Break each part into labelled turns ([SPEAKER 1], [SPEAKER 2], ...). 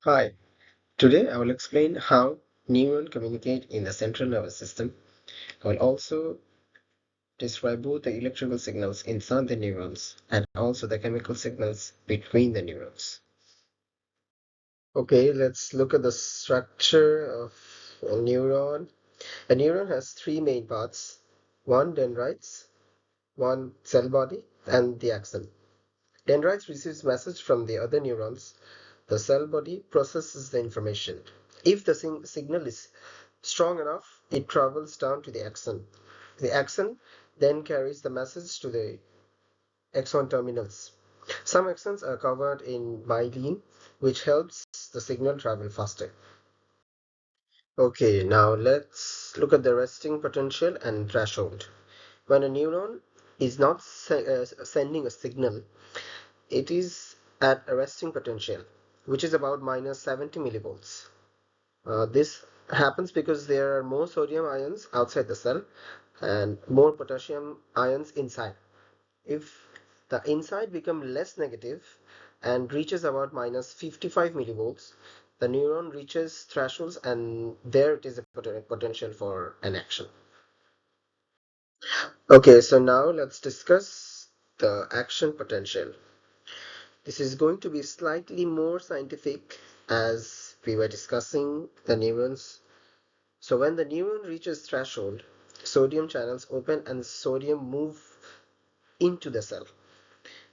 [SPEAKER 1] Hi, today I will explain how neurons communicate in the central nervous system. I will also describe both the electrical signals inside the neurons and also the chemical signals between the neurons. Okay, let's look at the structure of a neuron. A neuron has three main parts: one dendrites, one cell body, and the axon. Dendrites receives message from the other neurons. The cell body processes the information. If the signal is strong enough, it travels down to the axon. The axon then carries the message to the axon terminals. Some axons are covered in myelin, which helps the signal travel faster. Okay, now let's look at the resting potential and threshold. When a neuron is not sending a signal, it is at a resting potential, which is about minus 70 millivolts. This happens because there are more sodium ions outside the cell and more potassium ions inside. If the inside becomes less negative and reaches about minus 55 millivolts, the neuron reaches thresholds and there it is a potential for an action. Okay, so now let's discuss the action potential. This is going to be slightly more scientific as we were discussing the neurons. So when the neuron reaches threshold, sodium channels open and sodium move into the cell.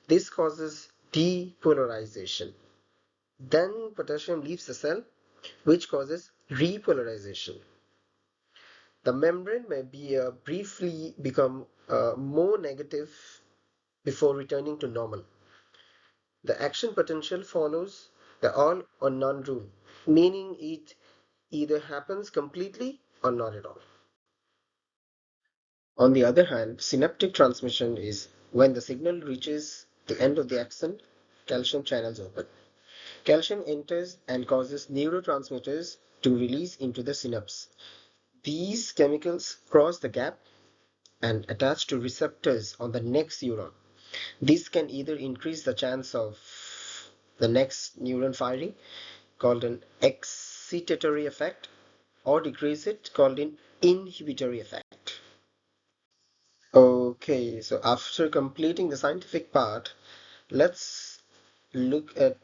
[SPEAKER 1] This causes depolarization. Then potassium leaves the cell, which causes repolarization. The membrane may be briefly become more negative before returning to normal. The action potential follows the all or none rule, meaning it either happens completely or not at all. On the other hand, synaptic transmission is when the signal reaches the end of the axon, calcium channels open. Calcium enters and causes neurotransmitters to release into the synapse. These chemicals cross the gap and attach to receptors on the next neuron. This can either increase the chance of the next neuron firing, called an excitatory effect, or decrease it, called an inhibitory effect. Okay, so after completing the scientific part, let's look at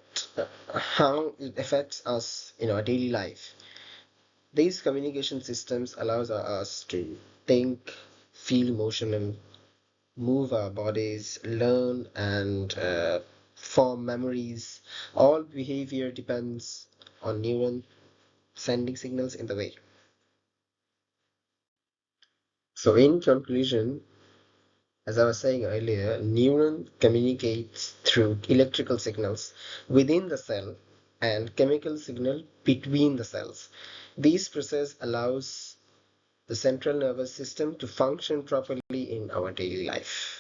[SPEAKER 1] how it affects us in our daily life. These communication systems allows us to think, feel emotional, move our bodies, learn, and form memories. All behavior depends on neuron sending signals in the way. So in conclusion, as I was saying earlier, neuron communicates through electrical signals within the cell and chemical signal between the cells. This process allows the central nervous system to function properly in our daily life.